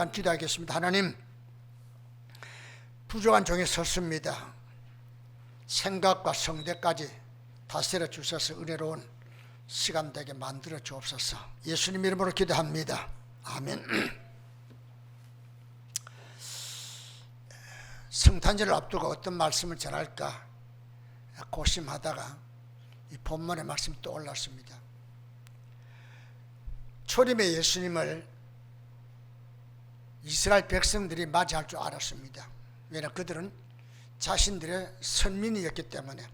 잠깐 기도하겠습니다. 하나님, 부족한 종이 섰습니다. 생각과 성대까지 다스려 주셔서 은혜로운 시간 되게 만들어 주옵소서. 예수님 이름으로 기도합니다. 아멘. 성탄절을 앞두고 어떤 말씀을 전할까 고심하다가 이 본문의 말씀이 떠올랐습니다. 초림의 예수님을 이스라엘 백성들이 맞이할 줄 알았습니다. 왜냐하면 그들은 자신들의 선민이었기 때문에.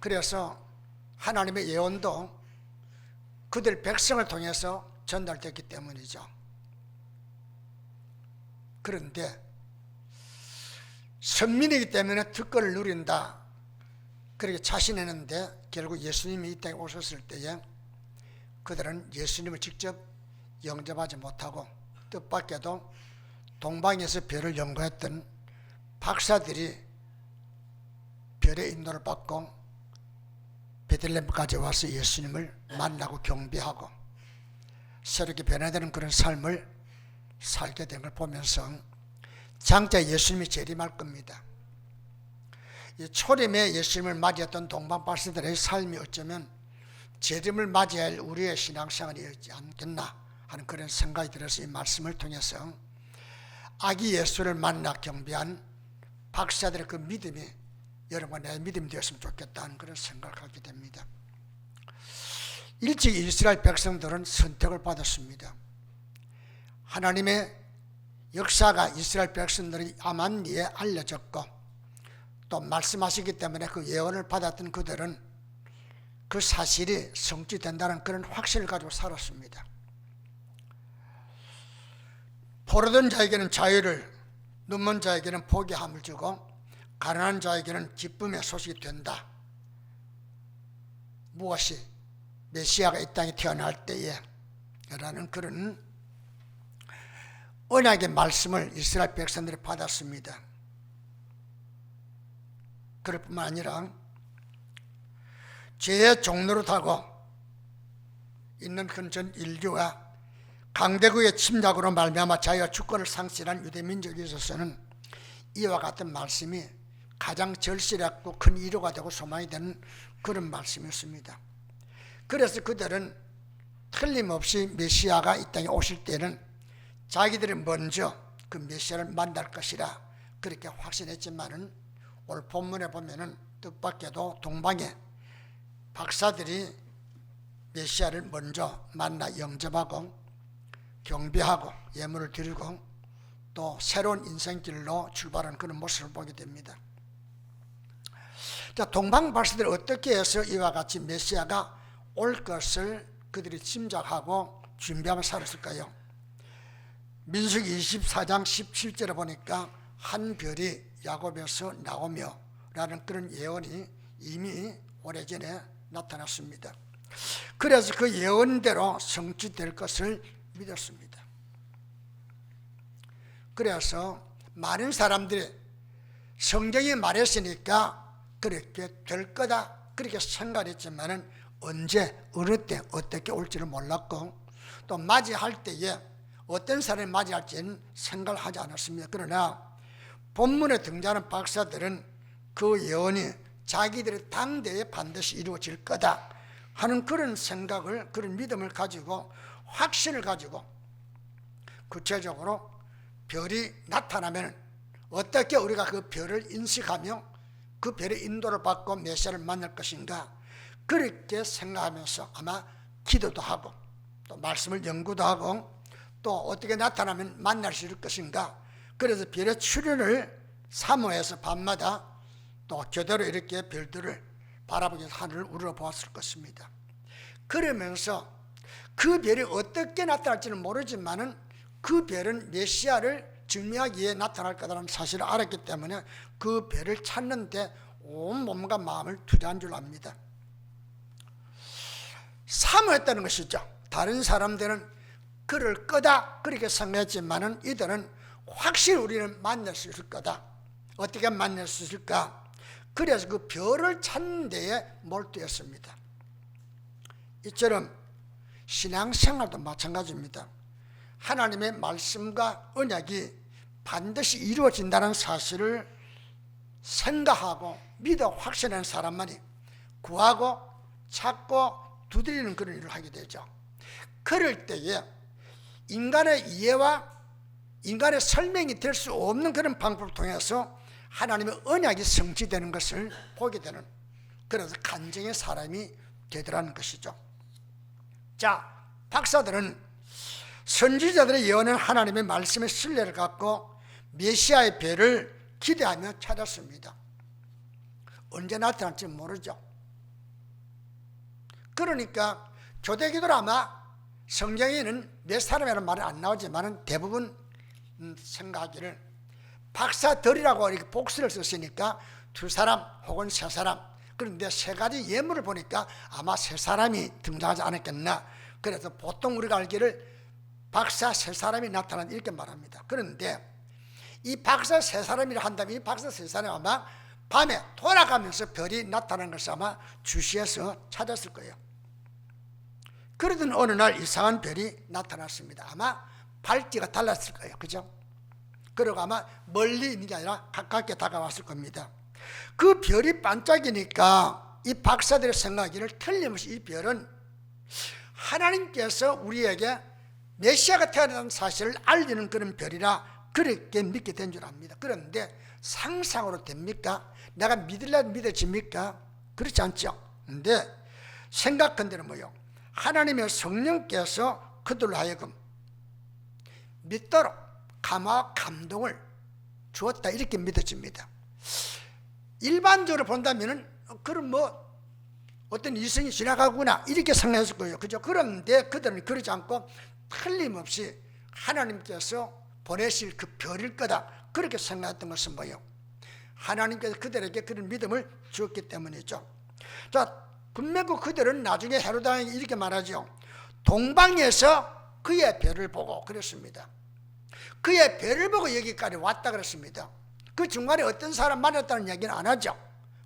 그래서 하나님의 예언도 그들 백성을 통해서 전달됐기 때문이죠. 그런데 선민이기 때문에 특권을 누린다 그렇게 자신했는데, 결국 예수님이 이 땅에 오셨을 때에 그들은 예수님을 직접 영접하지 못하고, 뜻밖에도 동방에서 별을 연구했던 박사들이 별의 인도를 받고 베들레헴까지 와서 예수님을 만나고 경배하고 새롭게 변화되는 그런 삶을 살게 된 걸 보면서 장차 예수님이 재림할 겁니다. 이 초림에 예수님을 맞이했던 동방 박사들의 삶이 어쩌면 재림을 맞이할 우리의 신앙생활이었지 않겠나 하는 그런 생각이 들어서 이 말씀을 통해서 아기 예수를 만나 경배한 박사들의 그 믿음이 여러분과 내 믿음이 되었으면 좋겠다는 그런 생각을 하게 됩니다. 일찍 이스라엘 백성들은 선택을 받았습니다. 하나님의 역사가 이스라엘 백성들이 아만리에 알려졌고 또 말씀하시기 때문에 그 예언을 받았던 그들은 그 사실이 성취된다는 그런 확신을 가지고 살았습니다. 포로된 자에게는 자유를, 눈먼 자에게는 포기함을 주고 가난한 자에게는 기쁨의 소식이 된다. 무엇이 메시아가 이 땅에 태어날 때에 라는 그런 언약의 말씀을 이스라엘 백성들이 받았습니다. 그럴 뿐만 아니라 죄의 종로로 타고 있는 그 전 인류가 강대국의 침략으로 말미암아 자유와 주권을 상실한 유대 민족에 있어서는 이와 같은 말씀이 가장 절실하고 큰 위로가 되고 소망이 되는 그런 말씀이었습니다. 그래서 그들은 틀림없이 메시아가 이 땅에 오실 때는 자기들이 먼저 그 메시아를 만날 것이라 그렇게 확신했지만은 오늘 본문에 보면은 뜻밖에도 동방에 박사들이 메시아를 먼저 만나 영접하고 경배하고 예물을 드리고 또 새로운 인생길로 출발하는 그런 모습을 보게 됩니다. 자, 동방 박사들이 어떻게 해서 이와 같이 메시아가 올 것을 그들이 짐작하고 준비하며 살았을까요? 민수기 24장 17절에 보니까 한 별이 야곱에서 나오며 라는 그런 예언이 이미 오래전에 나타났습니다. 그래서 그 예언대로 성취될 것을 믿었습니다. 그래서 많은 사람들이 성경이 말했으니까 그렇게 될 거다 그렇게 생각했지만은 언제 어느 때 어떻게 올지를 몰랐고 또 맞이할 때에 어떤 사람이 맞이할지는 생각을 하지 않았습니다. 그러나 본문에 등장하는 박사들은 그 예언이 자기들의 당대에 반드시 이루어질 거다 하는 그런 생각을, 그런 믿음을 가지고 확신을 가지고 구체적으로 별이 나타나면 어떻게 우리가 그 별을 인식하며 그 별의 인도를 받고 메시아를 만날 것인가 그렇게 생각하면서 아마 기도도 하고 또 말씀을 연구도 하고 또 어떻게 나타나면 만날 수 있을 것인가. 그래서 별의 출현을 사모해서 밤마다 또 교대로 이렇게 별들을 바라보면서 하늘을 우러보았을 것입니다. 그러면서 그 별이 어떻게 나타날지는 모르지만은 그 별은 메시아를 증명하기 위해 나타날 거라는 사실을 알았기 때문에 그 별을 찾는데 온 몸과 마음을 투자한 줄 압니다. 사모했다는 것이죠. 다른 사람들은 그럴 거다 그렇게 생각했지만은 이들은 확실히 우리는 만날 수 있을 거다. 어떻게 만날 수 있을까? 그래서 그 별을 찾는 데에 몰두했습니다. 이처럼 신앙생활도 마찬가지입니다. 하나님의 말씀과 언약이 반드시 이루어진다는 사실을 생각하고 믿어 확신하는 사람만이 구하고 찾고 두드리는 그런 일을 하게 되죠. 그럴 때에 인간의 이해와 인간의 설명이 될 수 없는 그런 방법을 통해서 하나님의 언약이 성취되는 것을 보게 되는, 그래서 간증의 사람이 되더라는 것이죠. 자, 박사들은 선지자들의 예언은 하나님의 말씀의 신뢰를 갖고 메시아의 배를 기대하며 찾았습니다. 언제 나타날지 모르죠. 그러니까 교대기도로 아마 성경에는 몇 사람이라는 말은 안 나오지만 대부분 생각하기를 박사들이라고 이렇게 복수를 썼으니까 두 사람 혹은 세 사람, 그런데 세 가지 예물을 보니까 아마 세 사람이 등장하지 않았겠나. 그래서 보통 우리가 알기를 박사 세 사람이 나타난다 이렇게 말합니다. 그런데 이 박사 세 사람이라 한다면 이 박사 세 사람이 아마 밤에 돌아가면서 별이 나타나는 것을 아마 주시해서 찾았을 거예요. 그러던 어느 날 이상한 별이 나타났습니다. 아마 밝기가 달랐을 거예요. 그죠? 그리고 아마 멀리 있는 게 아니라 가깝게 다가왔을 겁니다. 그 별이 반짝이니까 이 박사들의 생각하기를 틀림없이 이 별은 하나님께서 우리에게 메시아가 태어난 사실을 알리는 그런 별이라 그렇게 믿게 된 줄 압니다. 그런데 상상으로 됩니까? 내가 믿으려 믿어집니까? 그렇지 않죠. 근데 생각한 대로 뭐요? 하나님의 성령께서 그들로 하여금 믿도록 감화와 감동을 주었다 이렇게 믿어집니다. 일반적으로 본다면은 그럼 뭐 어떤 이성이 지나가구나 이렇게 생각했을 거예요. 그죠? 그런데 그들은 그러지 않고 틀림없이 하나님께서 보내실 그 별일 거다 그렇게 생각했던 것은 뭐예요? 하나님께서 그들에게 그런 믿음을 주었기 때문이죠. 자, 분명히 그들은 나중에 헤로당에게 이렇게 말하죠. 동방에서 그의 별을 보고 그랬습니다. 그의 별을 보고 여기까지 왔다 그랬습니다. 그 중간에 어떤 사람 만났다는 이야기는 안 하죠.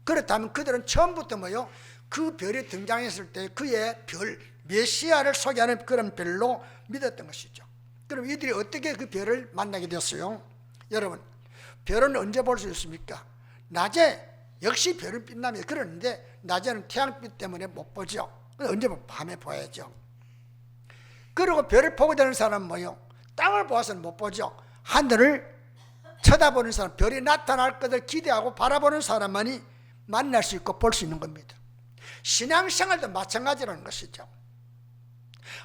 그렇다면 그들은 처음부터 뭐요? 그 별이 등장했을 때 그의 별, 메시아를 소개하는 그런 별로 믿었던 것이죠. 그럼 이들이 어떻게 그 별을 만나게 됐어요? 여러분, 별은 언제 볼 수 있습니까? 낮에 역시 별은 빛납니다. 그러는데 낮에는 태양빛 때문에 못 보죠. 언제 보면 밤에 봐야죠. 그리고 별을 보게 되는 사람은 뭐요? 땅을 보아서는 못 보죠. 하늘을 쳐다보는 사람, 별이 나타날 것을 기대하고 바라보는 사람만이 만날 수 있고 볼 수 있는 겁니다. 신앙생활도 마찬가지라는 것이죠.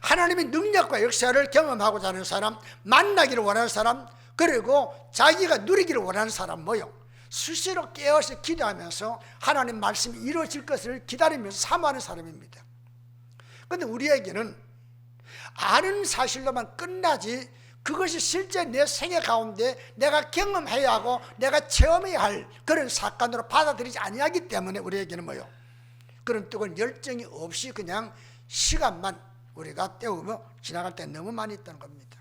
하나님의 능력과 역사를 경험하고자 하는 사람, 만나기를 원하는 사람, 그리고 자기가 누리기를 원하는 사람 뭐요? 수시로 깨어서 기도하면서 하나님 말씀이 이루어질 것을 기다리면서 사모하는 사람입니다. 그런데 우리에게는 아는 사실로만 끝나지 그것이 실제 내 생애 가운데 내가 경험해야 하고 내가 체험해야 할 그런 사건으로 받아들이지 아니하기 때문에 우리에게는 뭐요? 그런 뜨거운 열정이 없이 그냥 시간만 우리가 때우며 지나갈 때 너무 많이 있다는 겁니다.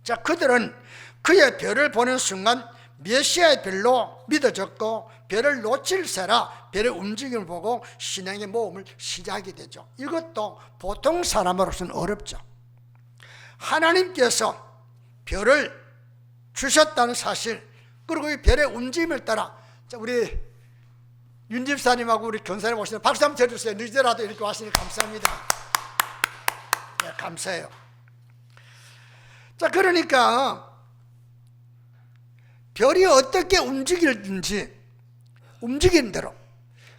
자, 그들은 그의 별을 보는 순간 메시아의 별로 믿어졌고 별을 놓칠세라 별의 움직임을 보고 신앙의 모험을 시작하게 되죠. 이것도 보통 사람으로서는 어렵죠. 하나님께서 별을 주셨다는 사실, 그리고 이 별의 움직임을 따라, 자, 우리 윤 집사님하고 우리 견사님 오시는 박수 한번 쳐주세요. 늦더라도 이렇게 왔으니 감사합니다. 네, 감사해요. 자, 그러니까 별이 어떻게 움직이든지 움직이는 대로,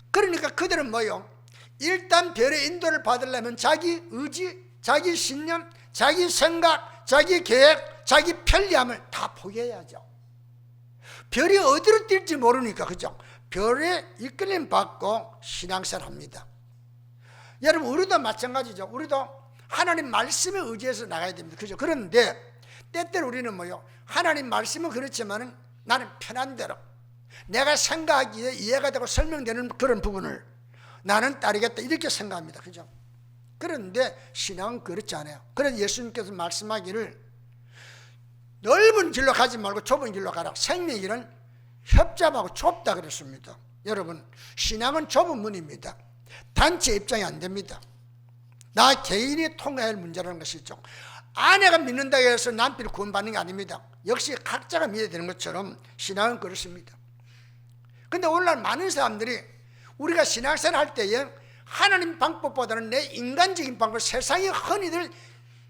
그러니까 그들은 뭐요? 일단 별의 인도를 받으려면 자기 의지, 자기 신념, 자기 생각, 자기 계획, 자기 편리함을 다 포기해야죠. 별이 어디로 뛸지 모르니까, 그죠? 별에 이끌림 받고 신앙생활 합니다. 여러분, 우리도 마찬가지죠. 우리도 하나님 말씀에 의지해서 나가야 됩니다. 그죠? 그런데 때때로 우리는 뭐요? 하나님 말씀은 그렇지만은 나는 편한 대로 내가 생각하기에 이해가 되고 설명되는 그런 부분을 나는 따르겠다 이렇게 생각합니다. 그죠? 그런데 신앙은 그렇지 않아요. 그래서 예수님께서 말씀하기를 넓은 길로 가지 말고 좁은 길로 가라. 생명의 길은 협잡하고 좁다 그랬습니다. 여러분, 신앙은 좁은 문입니다. 단체 입장이 안 됩니다. 나 개인이 통과할 문제라는 것이죠. 아내가 믿는다고 해서 남편이 구원받는 게 아닙니다. 역시 각자가 믿어야 되는 것처럼 신앙은 그렇습니다. 그런데 오늘날 많은 사람들이 우리가 신앙생활 할 때에 하나님 방법보다는 내 인간적인 방법, 세상에 흔히들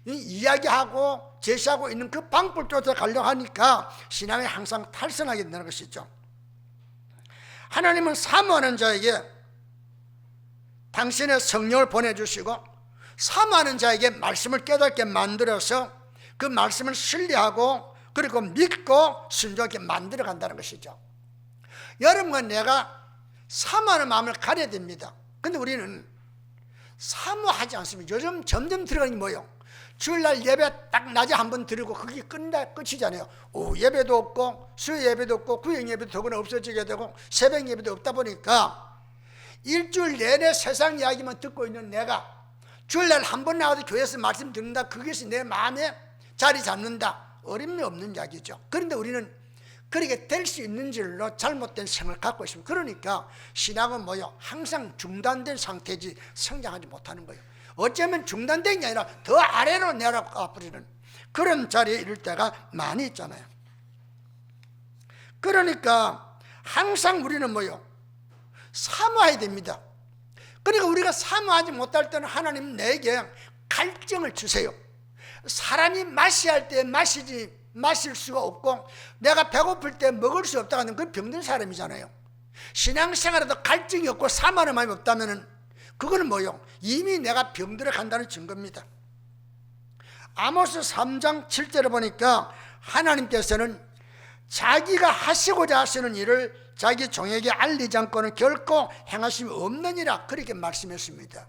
이야기하고 제시하고 있는 그 방법을 쫓아가려고 하니까 신앙이 항상 탈선하게 된다는 것이죠. 하나님은 사모하는 자에게 당신의 성령을 보내주시고 사모하는 자에게 말씀을 깨닫게 만들어서 그 말씀을 신뢰하고 그리고 믿고 순종하게 만들어 간다는 것이죠. 여러분과 내가 사모하는 마음을 가려야 됩니다. 근데 우리는 사모하지 않습니다. 요즘 점점 들어가는 게 뭐예요? 주일날 예배 딱 낮에 한번 드리고 그게 끝이잖아요. 오후 예배도 없고 수요 예배도 없고 구역 예배도 더구나 없어지게 되고 새벽 예배도 없다 보니까 일주일 내내 세상 이야기만 듣고 있는 내가 주일날 한 번 나와도 교회에서 말씀 듣는다, 그것이 내 마음에 자리 잡는다, 어림이 없는 이야기죠. 그런데 우리는 그렇게 될 수 있는 줄로 잘못된 생각을 갖고 있습니다. 그러니까 신앙은 뭐요? 항상 중단된 상태지 성장하지 못하는 거예요. 어쩌면 중단된 게 아니라 더 아래로 내려가 버리는 그런 자리에 이를 때가 많이 있잖아요. 그러니까 항상 우리는 뭐요? 사모해야 됩니다. 그러니까 우리가 사모하지 못할 때는 하나님 내게 갈증을 주세요. 사람이 마셔야 할 때 마실 수가 없고 내가 배고플 때 먹을 수 없다고 하는 그 병든 사람이잖아요. 신앙생활에도 갈증이 없고 사모하는 마음이 없다면 그거는 뭐요? 이미 내가 병들어 간다는 증거입니다. 아모스 3장 7절에 보니까 하나님께서는 자기가 하시고자 하시는 일을 자기 종에게 알리지 않고는 결코 행하심이 없느니라 그렇게 말씀했습니다.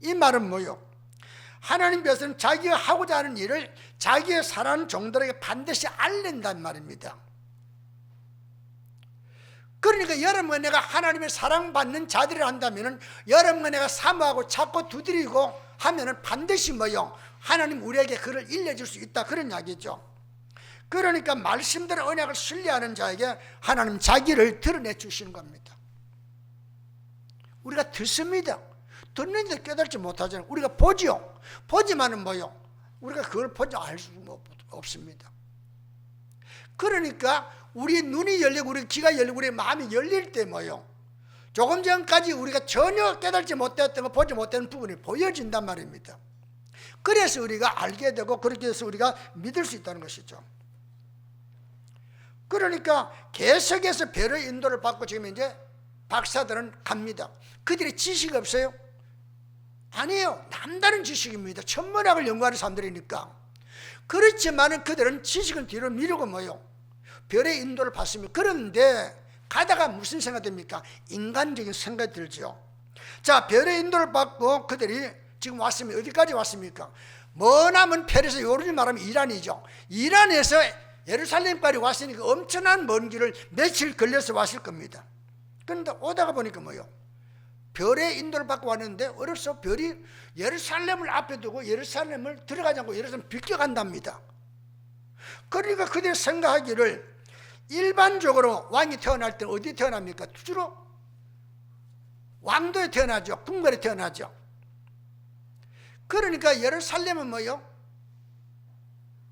이 말은 뭐요? 하나님께서는 자기가 하고자 하는 일을 자기의 사랑하는 종들에게 반드시 알린단 말입니다. 그러니까 여러분과 내가 하나님의 사랑받는 자들을 한다면 여러분과 내가 사모하고 찾고 두드리고 하면 반드시 뭐요? 하나님 우리에게 그를 일려줄 수 있다, 그런 이야기죠. 그러니까 말씀대로 언약을 신뢰하는 자에게 하나님 자기를 드러내 주시는 겁니다. 우리가 듣습니다. 듣는데 깨달지 못하잖아요. 우리가 보지요. 보지만은 뭐요? 우리가 그걸 보지 알 수 없습니다. 그러니까 우리 눈이 열리고 우리 귀가 열리고 우리 마음이 열릴 때 뭐요? 조금 전까지 우리가 전혀 깨달지 못했던 거, 보지 못했던 부분이 보여진단 말입니다. 그래서 우리가 알게 되고 그렇게 해서 우리가 믿을 수 있다는 것이죠. 그러니까 계속해서 별의 인도를 받고 지금 이제 박사들은 갑니다. 그들이 지식이 없어요? 아니에요. 남다른 지식입니다. 천문학을 연구하는 사람들이니까. 그렇지만은 그들은 지식은 뒤로 미루고 뭐요? 별의 인도를 받습니다. 그런데 가다가 무슨 생각이 듭니까? 인간적인 생각이 들죠. 자, 별의 인도를 받고 그들이 지금 왔으면 어디까지 왔습니까? 머나먼 페르시아, 요즘으로 말하면 이란이죠. 이란에서 예루살렘까지 왔으니까 엄청난 먼 길을 며칠 걸려서 왔을 겁니다. 그런데 오다가 보니까 뭐요? 별의 인도를 받고 왔는데 어렵소. 별이 예루살렘을 앞에 두고 예루살렘을 들어가지 않고 예루살렘을 비껴간답니다. 그러니까 그들이 생각하기를 일반적으로 왕이 태어날 때 어디 태어납니까? 주로 왕도에 태어나죠. 궁궐에 태어나죠. 그러니까 예루살렘은 뭐요?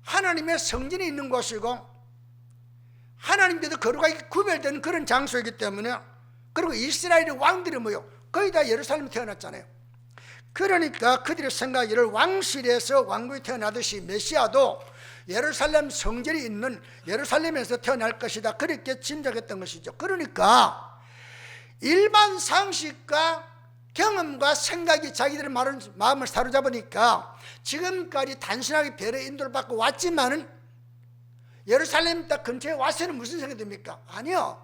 하나님의 성전이 있는 곳이고 하나님께도 거룩하게 구별되는 그런 장소이기 때문에, 그리고 이스라엘의 왕들이 뭐요? 거의 다 예루살렘에 태어났잖아요. 그러니까 그들의 생각이를 왕실에서 왕국이 태어나듯이 메시아도 예루살렘 성전이 있는 예루살렘에서 태어날 것이다, 그렇게 짐작했던 것이죠. 그러니까 일반 상식과 경험과 생각이 자기들의 마음을 사로잡으니까 지금까지 단순하게 별의 인도를 받고 왔지만은 예루살렘 딱 근처에 와서는 무슨 생각이 듭니까? 아니요.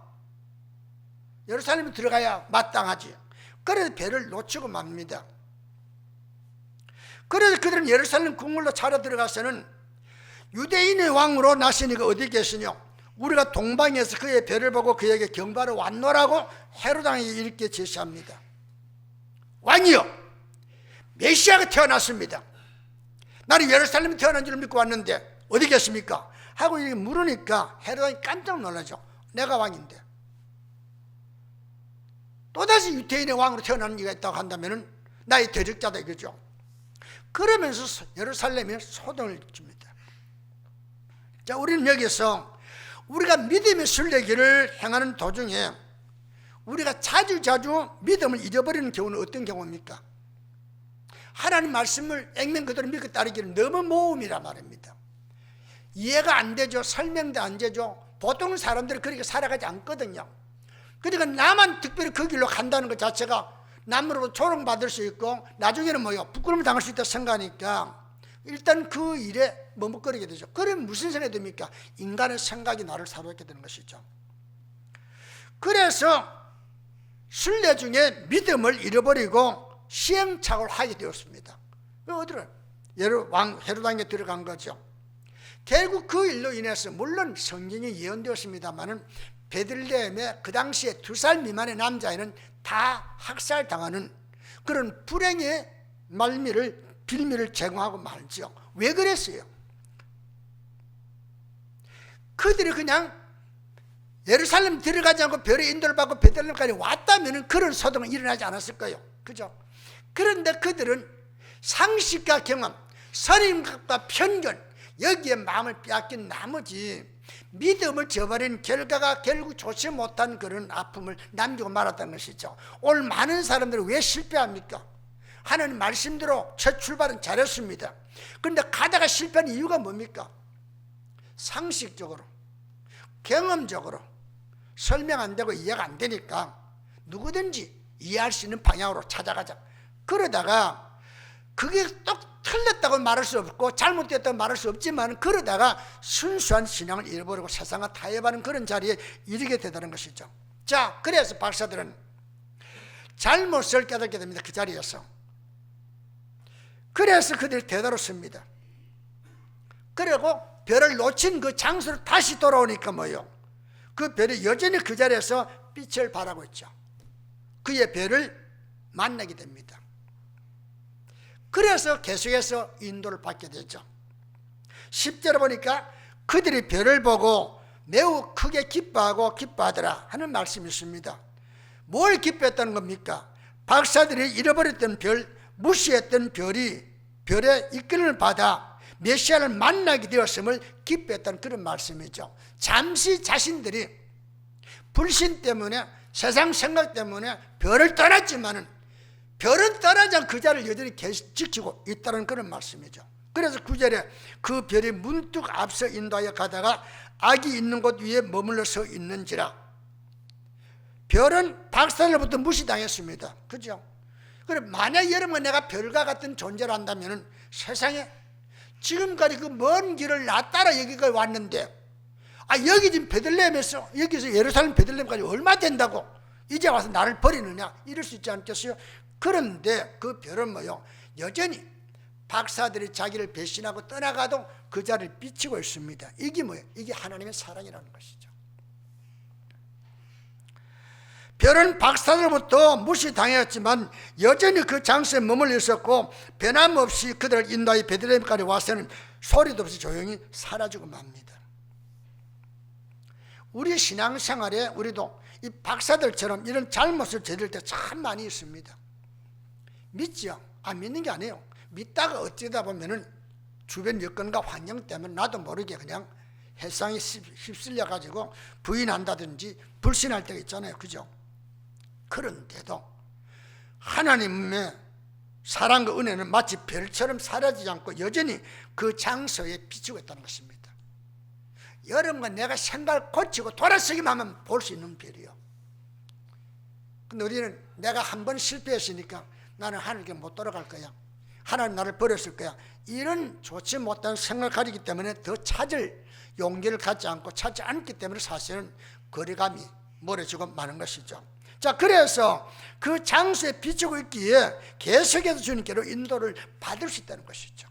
예루살렘에 들어가야 마땅하지. 그래서 별을 놓치고 맙니다. 그래서 그들은 예루살렘 궁궐로 차려 들어가서는 유대인의 왕으로 나시니가 어디 계시뇨? 우리가 동방에서 그의 별을 보고 그에게 경배하러 왔노라고 헤로당에게 이렇게 제시합니다. 왕이요, 메시아가 태어났습니다. 나는 예루살렘에 태어난 줄 믿고 왔는데 어디 계십니까? 하고 이렇게 물으니까 헤로당이 깜짝 놀라죠. 내가 왕인데. 또다시 유대인의 왕으로 태어나는 이가 있다고 한다면 나의 대적자다 이거죠. 그러면서 예루살렘에 소동을 줍니다. 자, 우리는 여기서 우리가 믿음의 순례길을 행하는 도중에 우리가 자주자주 믿음을 잃어버리는 경우는 어떤 경우입니까? 하나님 말씀을 액면 그대로 믿고 따르기는 너무 모험이란 말입니다. 이해가 안 되죠. 설명도 안 되죠. 보통 사람들은 그렇게 살아가지 않거든요. 그러니까 나만 특별히 그 길로 간다는 것 자체가 남으로부터 조롱받을 수 있고 나중에는 뭐요? 부끄러움을 당할 수 있다 생각하니까 일단 그 일에 머뭇거리게 되죠. 그러면 무슨 생각이 듭니까? 인간의 생각이 나를 사로잡게 되는 것이죠. 그래서 순례 중에 믿음을 잃어버리고 시행착오를 하게 되었습니다. 어디로? 왕 헤롯 들어간 거죠. 결국 그 일로 인해서 물론 성경이 예언되었습니다마는 베들레헴의 그 당시에 2살 미만의 남자애는 다 학살당하는 그런 불행의 빌미를 제공하고 말죠. 왜 그랬어요? 그들이 그냥 예루살렘 들어가지 않고 별의 인도를 받고 베들레헴까지 왔다면 그런 소동은 일어나지 않았을 거예요. 그죠? 그런데 그들은 상식과 경험, 선임과 편견 여기에 마음을 빼앗긴 나머지 믿음을 저버린 결과가 결국 좋지 못한 그런 아픔을 남기고 말았다는 것이죠. 오늘 많은 사람들이 왜 실패합니까? 하나님 말씀대로 첫 출발은 잘했습니다. 그런데 가다가 실패한 이유가 뭡니까? 상식적으로, 경험적으로 설명 안 되고 이해가 안 되니까 누구든지 이해할 수 있는 방향으로 찾아가자. 그러다가 그게 또 틀렸다고 말할 수 없고 잘못됐다고 말할 수 없지만 그러다가 순수한 신앙을 잃어버리고 세상과 타협하는 그런 자리에 이르게 되다는 것이죠. 자, 그래서 박사들은 잘못을 깨닫게 됩니다. 그 자리에서. 그래서 그들이 되돌았습니다. 그리고 별을 놓친 그 장소로 다시 돌아오니까 뭐요? 그 별이 여전히 그 자리에서 빛을 발하고 있죠. 그의 별을 만나게 됩니다. 그래서 계속해서 인도를 받게 되죠. 10절에 보니까 그들이 별을 보고 매우 크게 기뻐하더라 하는 말씀이 있습니다. 뭘 기뻐했다는 겁니까? 박사들이 잃어버렸던 별, 무시했던 별이 별의 이끌림을 받아 메시아를 만나게 되었음을 기뻐했다는 그런 말씀이죠. 잠시 자신들이 불신 때문에 세상 생각 때문에 별을 떠났지만은 별은 떠나지 않고 그 자리를 여전히 지키고 있다는 그런 말씀이죠. 그래서 9절에 그 별이 문득 앞서 인도하여 가다가 악이 있는 곳 위에 머물러 서 있는지라. 별은 박사들로부터 무시당했습니다. 그죠? 그럼 만약 여러분 내가 별과 같은 존재를 한다면 세상에 지금까지 그 먼 길을 나 따라 여기까지 왔는데 여기 지금 베들레헴에서 여기서 예루살렘 베들레헴까지 얼마 된다고 이제 와서 나를 버리느냐 이럴 수 있지 않겠어요? 그런데 그 별은 뭐요? 여전히 박사들이 자기를 배신하고 떠나가도 그 자리를 비치고 있습니다. 이게 뭐예요? 이게 하나님의 사랑이라는 것이죠. 별은 박사들로부터 무시당했지만 여전히 그 장소에 머물러 있었고 변함없이 그들을 인도하여 베들레헴까지 와서는 소리도 없이 조용히 사라지고 맙니다. 우리 신앙생활에 우리도 이 박사들처럼 이런 잘못을 저질 때 참 많이 있습니다. 믿죠? 안 믿는 게 아니에요. 믿다가 어쩌다 보면은 주변 여건과 환경 때문에 나도 모르게 그냥 햇상에 휩쓸려 가지고 부인한다든지 불신할 때가 있잖아요. 그죠? 그런데도 하나님의 사랑과 은혜는 마치 별처럼 사라지지 않고 여전히 그 장소에 비추고 있다는 것입니다. 여러분과 내가 생각을 고치고 돌아서기만 하면 볼 수 있는 별이요. 근데 우리는 내가 한 번 실패했으니까 나는 하나님께 못 돌아갈 거야. 하나님 나를 버렸을 거야. 이런 좋지 못한 생각을 가지기 때문에 더 찾을 용기를 갖지 않고 찾지 않기 때문에 사실은 거리감이 멀어지고 마는 것이죠. 자, 그래서 그 장소에 비추고 있기에 계속해서 주님께로 인도를 받을 수 있다는 것이죠.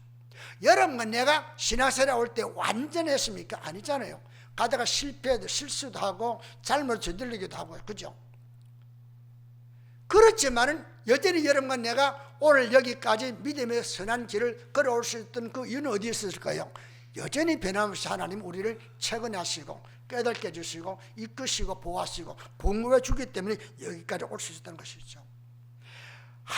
여러분과 내가 신앙생활 올 때 완전했습니까? 아니잖아요. 가다가 실패도 실수도 하고 잘못 저질리기도 하고 그죠? 그렇지만은 여전히 여러분과 내가 오늘 여기까지 믿음의 선한 길을 걸어올 수 있던 그 이유는 어디에 있었을까요? 여전히 변함없이 하나님 우리를 채근하시고 깨닫게 해주시고 이끄시고 보호하시고 공급해 주기 때문에 여기까지 올 수 있었다는 것이죠.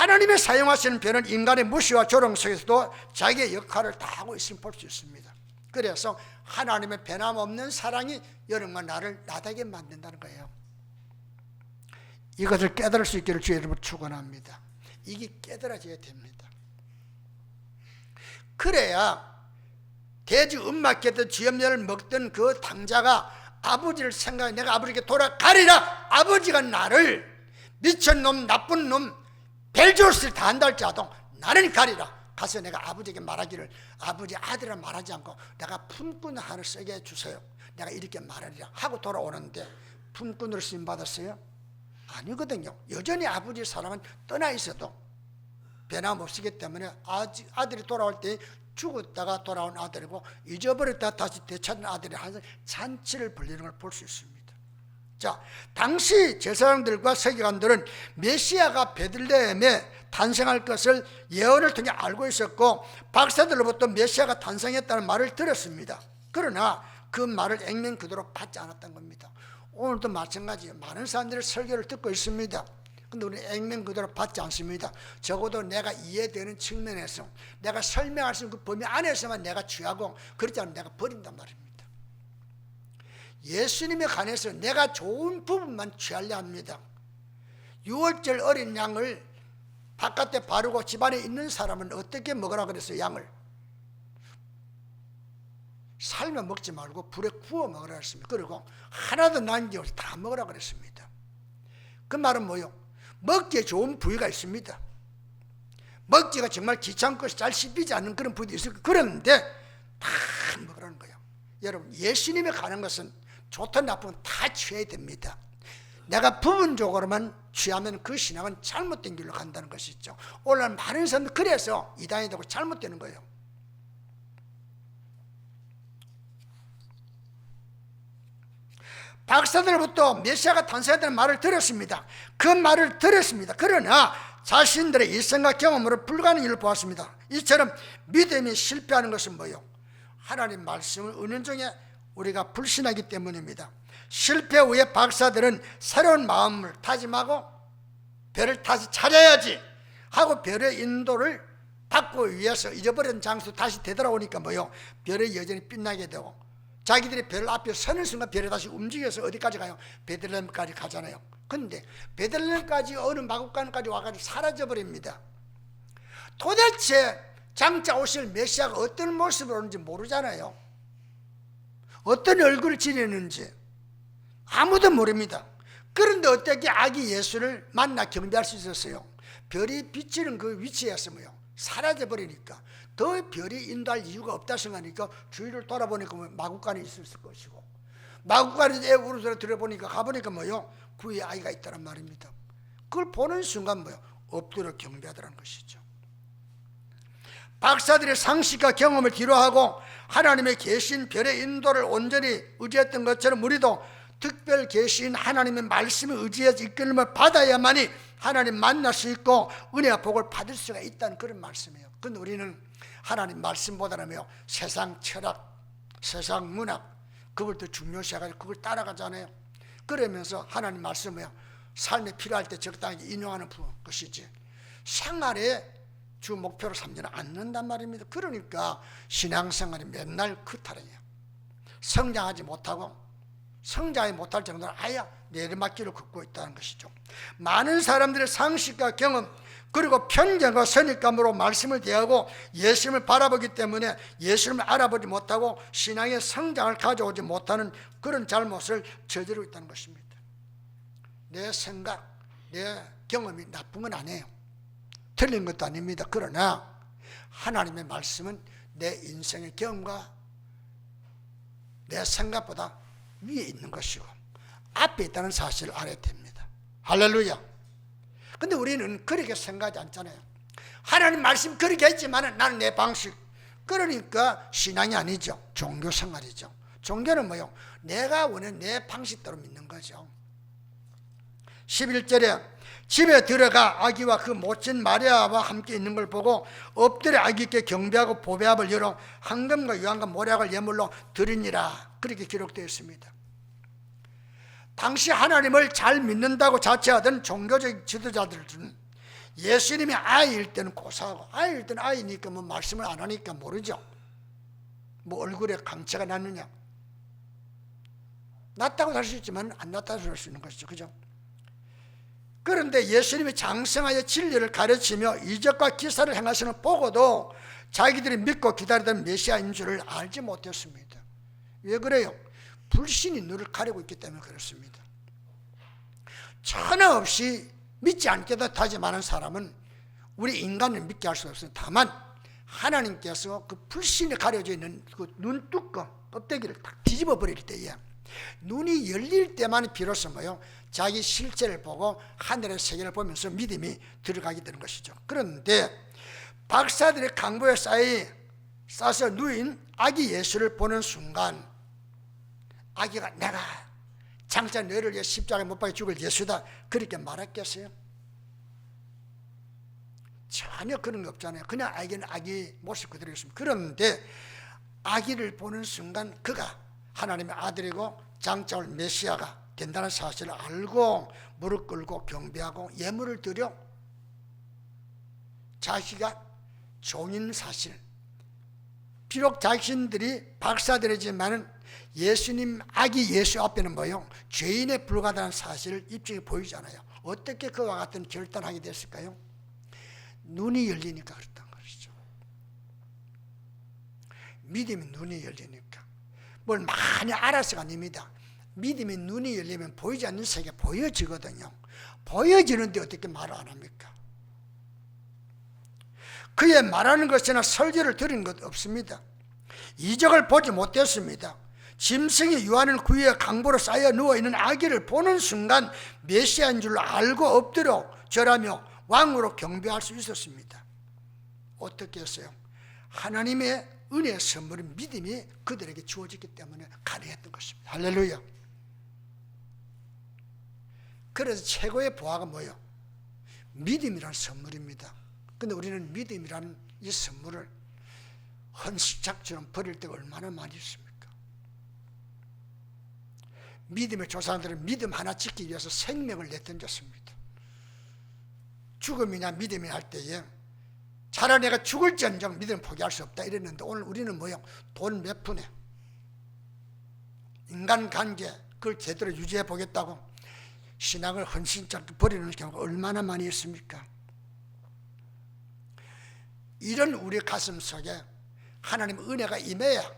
하나님의 사용하시는 변은 인간의 무시와 조롱 속에서도 자기의 역할을 다 하고 있음을 볼 수 있습니다. 그래서 하나님의 변함없는 사랑이 여러분과 나를 나다게 만든다는 거예요. 이것을 깨달을 수 있기를 주의 이름으로 축원합니다. 이게 깨달아져야 됩니다. 그래야 돼지 음막했던 쥐염려를 먹던 그 당자가 아버지를 생각해 내가 아버지께 돌아가리라. 아버지가 나를 미친놈 나쁜 놈 벨조스를 다 한다 할지라도 나는 가리라. 가서 내가 아버지에게 말하기를 아버지 아들이라 말하지 않고 내가 품꾼 하나 쓰게 해주세요. 내가 이렇게 말하리라 하고 돌아오는데 품꾼으로 쓰임받았어요? 아니거든요. 여전히 아버지 사랑은 떠나 있어도 변함없기 때문에 아들이 돌아올 때 죽었다가 돌아온 아들이고 잊어버렸다 다시 되찾은 아들이 항상 잔치를 벌리는 걸 볼 수 있습니다. 자, 당시 제사장들과 서기관들은 메시아가 베들레헴에 탄생할 것을 예언을 통해 알고 있었고 박사들로부터 메시아가 탄생했다는 말을 들었습니다. 그러나 그 말을 액면 그대로 받지 않았던 겁니다. 오늘도 마찬가지예요. 많은 사람들이 설교를 듣고 있습니다. 근데 우리는 액면 그대로 받지 않습니다. 적어도 내가 이해되는 측면에서 내가 설명할 수 있는 그 범위 안에서만 내가 취하고 그렇지 않으면 내가 버린단 말입니다. 예수님에 관해서 내가 좋은 부분만 취하려 합니다. 6월절 어린 양을 바깥에 바르고 집안에 있는 사람은 어떻게 먹으라 그랬어요? 양을 삶아 먹지 말고 불에 구워 먹으라 그랬습니다. 그리고 하나도 남김없이 다 먹으라 그랬습니다. 그 말은 뭐요? 먹기에 좋은 부위가 있습니다. 먹기가 정말 귀찮고 잘 씹히지 않는 그런 부위도 있을 거예요. 그런데 다 먹으라는 거예요. 여러분, 예수님에 관한 것은 좋든 나쁘든 다 취해야 됩니다. 내가 부분적으로만 취하면 그 신앙은 잘못된 길로 간다는 것이죠. 오늘날 많은 사람들 그래서 이단이 되고 잘못되는 거예요. 박사들로부터 메시아가 탄생했다는 말을 들었습니다. 그 말을 들었습니다. 그러나 자신들의 일생과 경험으로 불가능한 일을 보았습니다. 이처럼 믿음이 실패하는 것은 뭐예요? 하나님 말씀을 은연중에 우리가 불신하기 때문입니다. 실패 후에 박사들은 새로운 마음을 다짐하고 별을 다시 찾아야지 하고 별의 인도를 받고 위해서 잊어버린 장소 다시 되돌아오니까 뭐요? 별이 여전히 빛나게 되고 자기들이 별 앞에 서는 순간 별이 다시 움직여서 어디까지 가요? 베들레헴까지 가잖아요. 근데 베들레헴까지 어느 마국간까지 와가지고 사라져버립니다. 도대체 장차 오실 메시아가 어떤 모습으로 오는지 모르잖아요. 어떤 얼굴을 지내는지 아무도 모릅니다. 그런데 어떻게 아기 예수를 만나 경배할 수 있었어요? 별이 비치는 그 위치에서 뭐요? 사라져버리니까 더 별이 인도할 이유가 없다 생각하니까 주위를 돌아보니까 마구간에 있었을 것이고 마구간에 애 울음소리 들어보니까 가보니까 뭐요? 구의 아이가 있다는 말입니다. 그걸 보는 순간 뭐요? 엎드려 경배하더라는 것이죠. 박사들의 상식과 경험을 뒤로하고 하나님의 계신 별의 인도를 온전히 의지했던 것처럼 우리도 특별 계신 하나님의 말씀을 의지해서 이끌림을 받아야만이 하나님 만날 수 있고 은혜와 복을 받을 수가 있다는 그런 말씀이에요. 근데 우리는 하나님 말씀보다는 세상 철학, 세상 문학 그걸 더 중요시해가지고 그걸 따라가잖아요. 그러면서 하나님 말씀을 삶에 필요할 때 적당히 인용하는 것이지 생활에 주 목표로 삼지는 않는단 말입니다. 그러니까 신앙생활이 맨날 그탈이에요. 성장하지 못하고 성장이 못할 정도로 아예 내리막길을 걷고 있다는 것이죠. 많은 사람들의 상식과 경험 그리고 편견과 선입감으로 말씀을 대하고 예수님을 바라보기 때문에 예수님을 알아보지 못하고 신앙의 성장을 가져오지 못하는 그런 잘못을 저지르고 있다는 것입니다. 내 생각, 내 경험이 나쁜 건 아니에요. 틀린 것도 아닙니다. 그러나 하나님의 말씀은 내 인생의 경험과 내 생각보다 위에 있는 것이고 앞에 있다는 사실을 알아야 됩니다. 할렐루야. 근데 우리는 그렇게 생각하지 않잖아요. 하나님 말씀 그렇게 했지만 나는 내 방식. 그러니까 신앙이 아니죠. 종교 생활이죠. 종교는 뭐요? 내가 원하는 내 방식대로 믿는 거죠. 11절에 집에 들어가 아기와 그 모친 마리아와 함께 있는 걸 보고 엎드려 아기께 경배하고 보배합을 열어 황금과 유황과 모략을 예물로 드리니라. 그렇게 기록되어 있습니다. 당시 하나님을 잘 믿는다고 자처하던 종교적 지도자들은 예수님이 아이일 때는 고사하고, 아이일 때는 아이니까 뭐 말씀을 안 하니까 모르죠. 뭐 얼굴에 강체가 났느냐, 났다고 할 수 있지만 안 났다고 할 수 있는 것이죠. 그죠? 그런데 예수님이 장성하여 진리를 가르치며 이적과 기사를 행하시는 보고도 자기들이 믿고 기다리던 메시아인 줄을 알지 못했습니다. 왜 그래요? 불신이 눈을 가리고 있기 때문에 그렇습니다. 천하 없이 믿지 않게도 다짐하는 사람은 우리 인간을 믿게 할 수 없어요. 다만 하나님께서 그 불신에 가려져 있는 그 눈뚜껑, 껍데기를 딱 뒤집어 버릴 때에, 눈이 열릴 때만 비로소 뭐요? 자기 실체를 보고 하늘의 세계를 보면서 믿음이 들어가게 되는 것이죠. 그런데 박사들의 강보에 쌓여서 누인 아기 예수를 보는 순간, 아기가 내가 장차 너를 위해 십자가에 못 박혀 죽을 예수다 그렇게 말했겠어요? 전혀 그런 거 없잖아요. 그냥 아기는 아기 모습 그대로 있습니다. 그런데 아기를 보는 순간 그가 하나님의 아들이고 장차 올 메시아가 된다는 사실을 알고 무릎 꿇고 경배하고 예물을 드려 자기가 종인 사실, 비록 자신들이 박사들이지만 예수님 아기 예수 앞에는 뭐요? 죄인에 불과하다는 사실을 입증해 보이잖아요. 어떻게 그와 같은 결단하게 됐을까요? 눈이 열리니까 그렇단 것이죠. 믿음이 눈이 열리니까. 뭘 많이 알아서가 아닙니다. 믿음의 눈이 열리면 보이지 않는 세계가 보여지거든요. 보여지는데 어떻게 말을 안 합니까? 그의 말하는 것이나 설교를 들은 것 없습니다. 이적을 보지 못했습니다. 짐승이 유하는 구유에 강보로 쌓여 누워있는 아기를 보는 순간 메시아인 줄 알고 엎드려 절하며 왕으로 경배할 수 있었습니다. 어떻게 했어요? 하나님의 은혜의 선물인 믿음이 그들에게 주어졌기 때문에 가능했던 것입니다. 할렐루야. 그래서 최고의 보화가 뭐예요? 믿음이라는 선물입니다. 근데 우리는 믿음이라는 이 선물을 헌식작처럼 버릴 때가 얼마나 많이 있습니까? 믿음의 조상들은 믿음 하나 지키기 위해서 생명을 내던졌습니다. 죽음이냐 믿음이 할 때에 차라리 내가 죽을지언정 믿음을 포기할 수 없다 이랬는데, 오늘 우리는 뭐요? 돈 몇 푼에 인간관계 그걸 제대로 유지해 보겠다고 신앙을 헌신잡게 버리는 경우가 얼마나 많이 있습니까? 이런 우리 가슴 속에 하나님의 은혜가 임해야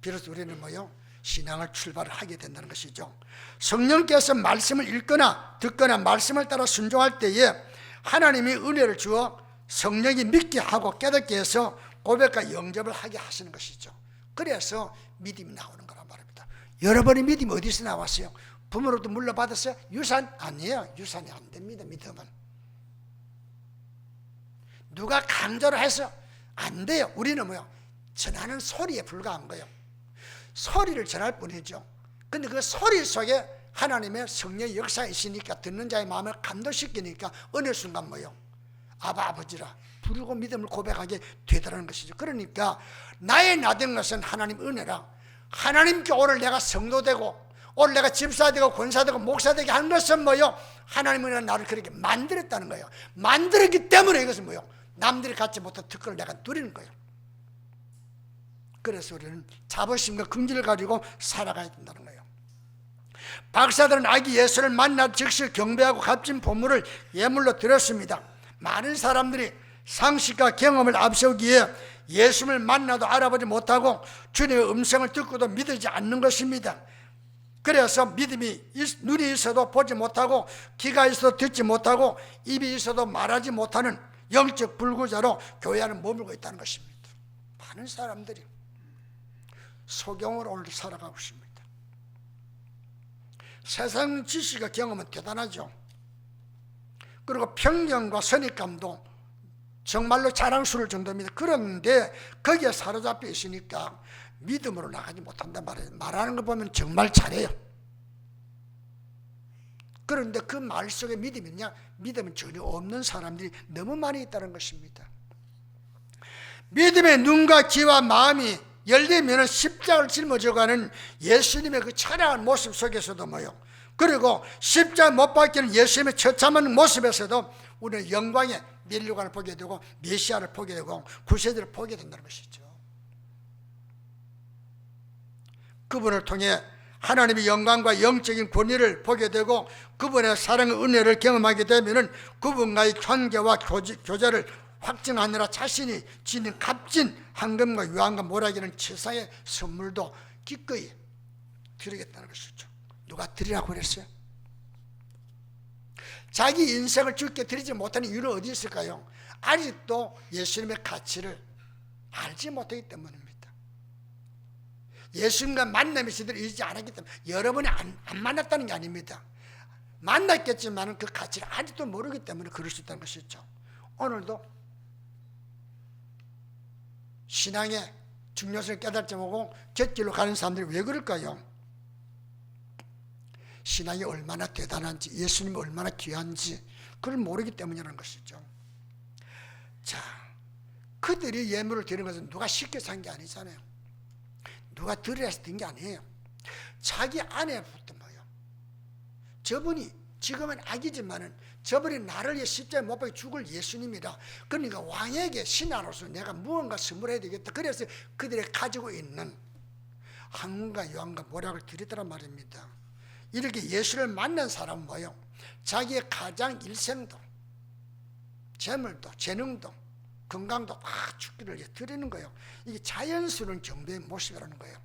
비로소 우리는 뭐요? 신앙을 출발을 하게 된다는 것이죠. 성령께서 말씀을 읽거나 듣거나 말씀을 따라 순종할 때에 하나님이 은혜를 주어 성령이 믿게 하고 깨닫게 해서 고백과 영접을 하게 하시는 것이죠. 그래서 믿음이 나오는 거란 말입니다. 여러분의 믿음이 어디서 나왔어요? 부모로부터 물려받았어요? 유산? 아니에요. 유산이 안 됩니다. 믿음은 누가 강조를 해서 안 돼요. 우리는 뭐요? 전하는 소리에 불과한 거예요. 소리를 전할 뿐이죠. 근데 그 소리 속에 하나님의 성령의 역사가 있으니까 듣는 자의 마음을 감동시키니까 어느 순간 뭐요? 아바 아버지라 부르고 믿음을 고백하게 되더라는 것이죠. 그러니까 나의 나된 것은 하나님 은혜라. 하나님께 오늘 내가 성도되고 오늘 내가 집사되고 권사되고 목사되게 하는 것은 뭐요? 하나님 은혜가 나를 그렇게 만들었다는 거예요. 만들었기 때문에 이것은 뭐요? 남들이 갖지 못한 특권을 내가 누리는 거예요. 그래서 우리는 자부심과 긍지를 가지고 살아가야 된다는 거예요. 박사들은 아기 예수를 만나 즉시 경배하고 값진 보물을 예물로 드렸습니다. 많은 사람들이 상식과 경험을 앞세우기에 예수를 만나도 알아보지 못하고 주님의 음성을 듣고도 믿지 않는 것입니다. 그래서 믿음이 눈이 있어도 보지 못하고 귀가 있어도 듣지 못하고 입이 있어도 말하지 못하는 영적 불구자로 교회 안에 머물고 있다는 것입니다. 많은 사람들이 소경으로 오늘 살아가고 있습니다. 세상 지식과 경험은 대단하죠. 그리고 편견과 선입감도 정말로 자랑스러울 정도입니다. 그런데 거기에 사로잡혀 있으니까 믿음으로 나가지 못한단 말이에요. 말하는 거 보면 정말 잘해요. 그런데 그 말 속에 믿음이 있냐? 믿음은 전혀 없는 사람들이 너무 많이 있다는 것입니다. 믿음의 눈과 귀와 마음이 열리면 십자가를 짊어져가는 예수님의 그 찬양한 모습 속에서도 뭐요? 그리고 십자가 못 박히는 예수님의 처참한 모습에서도 우리는 영광의 면류관을 보게 되고 메시아를 보게 되고 구세주를 보게 된다는 것이죠. 그분을 통해 하나님의 영광과 영적인 권위를 보게 되고 그분의 사랑의 은혜를 경험하게 되면은 그분과의 관계와 교제를 확증하느라 자신이 지닌 값진 황금과 유황과 모라기는 최상의 선물도 기꺼이 드리겠다는 것이죠. 누가 드리라고 그랬어요? 자기 인생을 주께 드리지 못하는 이유는 어디 있을까요? 아직도 예수님의 가치를 알지 못하기 때문입니다. 예수님과 만남이 제대로 이루어지지 않았기 때문에 여러분이 안 만났다는 게 아닙니다. 만났겠지만 그 가치를 아직도 모르기 때문에 그럴 수 있다는 것이죠. 오늘도 신앙의 중요성을 깨닫지 못하고 곁길로 가는 사람들이 왜 그럴까요? 신앙이 얼마나 대단한지, 예수님이 얼마나 귀한지 그걸 모르기 때문이라는 것이죠. 자, 그들이 예물을 드리는 것은 누가 시켜서 한 게 아니잖아요. 누가 드려서 든 게 아니에요. 자기 아내부터 뭐요? 저분이 지금은 아기지만은 저분이 나를 위해 십자가에 못 박혀 죽을 예수님이라. 그러니까 왕에게 신하로서 내가 무언가 선물해야 되겠다. 그래서 그들이 가지고 있는 황금과 유황과 모략을 드리더란 말입니다. 이렇게 예수를 만난 사람은 뭐요? 자기의 가장 일생도, 재물도, 재능도, 건강도 다 죽기를 드리는 거예요. 이게 자연스러운 경배의 모습이라는 거예요.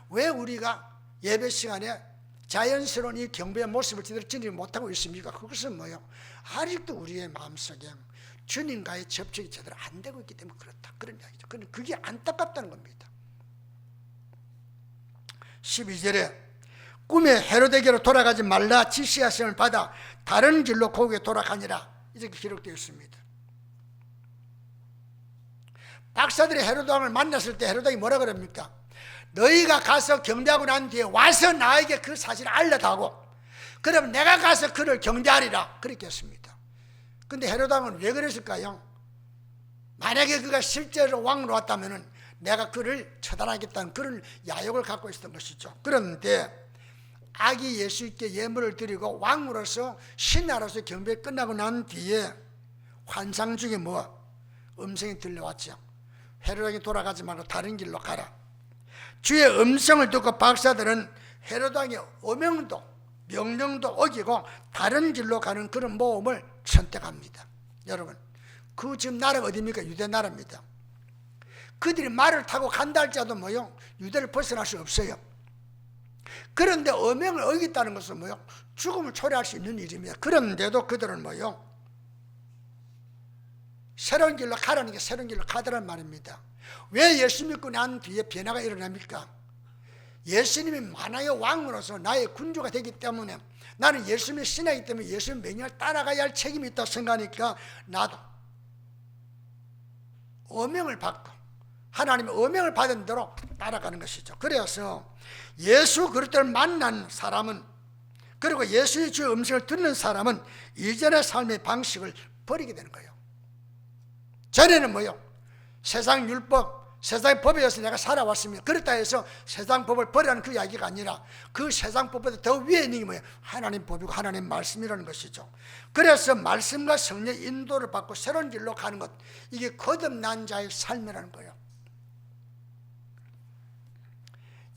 왜 우리가 예배 시간에 자연스러운 이 경배의 모습을 제대로 지니지 못하고 있습니까? 그것은 뭐예요? 아직도 우리의 마음속에 주님과의 접촉이 제대로 안 되고 있기 때문에 그렇다. 그런 이야기죠. 그게 안타깝다는 겁니다. 12절에 꿈에 헤로데게로 돌아가지 말라 지시하심을 받아 다른 길로 고국에 돌아가니라 이렇게 기록되어 있습니다. 박사들이 헤로드 왕을 만났을 때 헤로드 왕이 뭐라 그럽니까? 너희가 가서 경배하고 난 뒤에 와서 나에게 그 사실을 알려다고 그럼 내가 가서 그를 경배하리라 그렇게 했습니다. 근데 헤로드 왕은 왜 그랬을까요? 만약에 그가 실제로 왕으로 왔다면 내가 그를 처단하겠다는 그런 야욕을 갖고 있었던 것이죠. 그런데 아기 예수께 예물을 드리고 왕으로서 신하로서 경배 끝나고 난 뒤에 환상 중에 음성이 들려왔죠. 헤로당이 돌아가지 말고 다른 길로 가라. 주의 음성을 듣고 박사들은 헤로당의 어명도 명령도 어기고 다른 길로 가는 그런 모험을 선택합니다. 여러분, 그 지금 나라가 어디입니까? 유대 나라입니다. 그들이 말을 타고 간다 할지라도 유대를 벗어날 수 없어요. 그런데 어명을 어겼다는 것은 죽음을 초래할 수 있는 일입니다. 그런데도 그들은 새로운 길로 가라는 게 새로운 길로 가더란 말입니다. 왜 예수 믿고 난 뒤에 변화가 일어납니까? 예수님이 만왕의 왕으로서 나의 군주가 되기 때문에 나는 예수님의 신하이기 때문에 예수님의 명령을 따라가야 할 책임이 있다고 생각하니까 나도 어명을 받고 하나님의 어명을 받은 대로 따라가는 것이죠. 그래서 예수 그리스도를 만난 사람은 그리고 예수의 주의 음성을 듣는 사람은 이전의 삶의 방식을 버리게 되는 거예요. 전에는 세상 율법, 세상의 법에 의해서 내가 살아왔습니다. 그렇다 해서 세상 법을 버리라는 그 이야기가 아니라 그 세상 법보다 더 위에 있는 게 하나님 법이고 하나님 말씀이라는 것이죠. 그래서 말씀과 성령의 인도를 받고 새로운 길로 가는 것, 이게 거듭난 자의 삶이라는 거예요.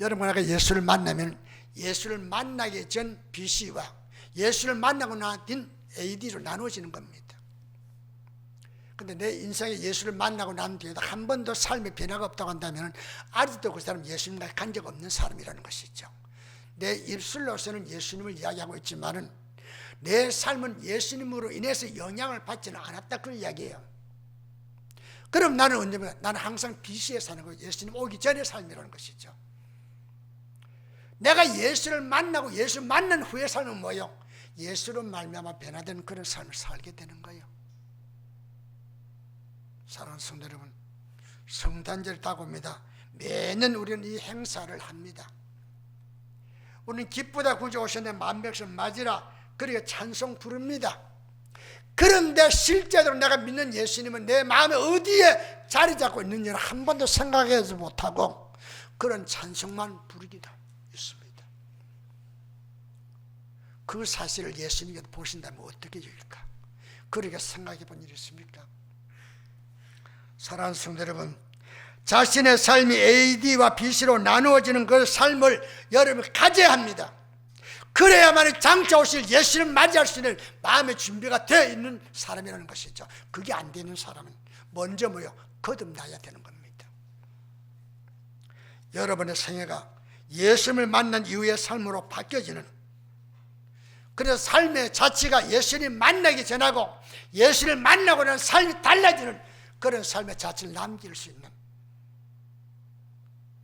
여러분, 내가 예수를 만나면 예수를 만나기 전 BC와 예수를 만나고 난 뒤 AD로 나누어지는 겁니다. 근데 내 인생에 예수를 만나고 난 뒤에도 한 번도 삶의 변화가 없다고 한다면 아직도 그 사람은 예수님과 간 적 없는 사람이라는 것이죠. 내 입술로서는 예수님을 이야기하고 있지만은 내 삶은 예수님으로 인해서 영향을 받지는 않았다, 그 이야기예요. 그럼 나는 언제면 나는 항상 BC에 사는 거예요. 예수님 오기 전의 삶이라는 것이죠. 내가 예수를 만나고 예수 만난 후의 삶은 예수로 말미암아 변화된 그런 삶을 살게 되는 거예요. 사랑하는 성도 여러분, 성탄절 다가옵니다. 매년 우리는 이 행사를 합니다. 우리는 기쁘다 구주 오셨네 만백성 맞으라 그리고 찬송 부릅니다. 그런데 실제로 내가 믿는 예수님은 내 마음에 어디에 자리 잡고 있는지를 한 번도 생각하지 못하고 그런 찬송만 부르기도 있습니다. 그 사실을 예수님께서 보신다면 어떻게 될까? 그렇게 생각해 본 일이 있습니까? 사랑하는 성도 여러분, 자신의 삶이 AD와 BC로 나누어지는 그 삶을 여러분 가져야 합니다. 그래야만 장차 오실 예수를 맞이할 수 있는 마음의 준비가 되어 있는 사람이라는 것이죠. 그게 안 되는 사람은 먼저 거듭나야 되는 겁니다. 여러분의 생애가 예수님을 만난 이후의 삶으로 바뀌어지는, 그래서 삶의 자체가 예수님 만나기 전하고 예수를 만나고 나면 삶이 달라지는 그런 삶의 자체를 남길 수 있는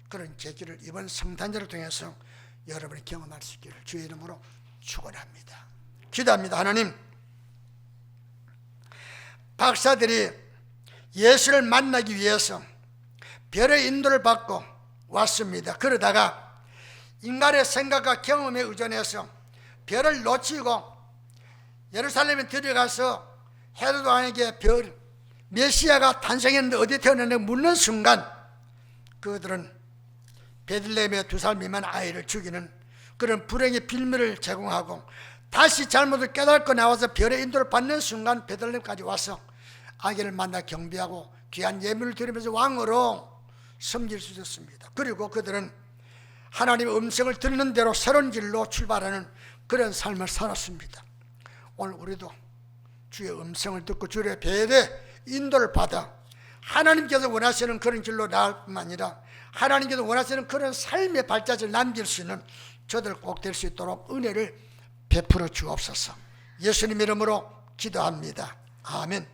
그런 계기를 이번 성탄절을 통해서 여러분이 경험할 수 있기를 주의 이름으로 축원합니다. 기도합니다. 하나님, 박사들이 예수를 만나기 위해서 별의 인도를 받고 왔습니다. 그러다가 인간의 생각과 경험에 의존해서 별을 놓치고 예루살렘에 들어가서 헤로드 왕에게 메시아가 탄생했는데 어디에 태어났는지 묻는 순간 그들은 베들레헴의 2살 미만 아이를 죽이는 그런 불행의 빌미를 제공하고 다시 잘못을 깨닫고 나와서 별의 인도를 받는 순간 베들레헴까지 와서 아기를 만나 경배하고 귀한 예물을 드리면서 왕으로 섬길 수 있었습니다. 그리고 그들은 하나님의 음성을 듣는 대로 새로운 길로 출발하는 그런 삶을 살았습니다. 오늘 우리도 주의 음성을 듣고 주의 배에 인도를 받아 하나님께서 원하시는 그런 길로 나아갈 뿐만 아니라 하나님께서 원하시는 그런 삶의 발자취를 남길 수 있는 저들 꼭 될 수 있도록 은혜를 베풀어 주옵소서. 예수님 이름으로 기도합니다. 아멘.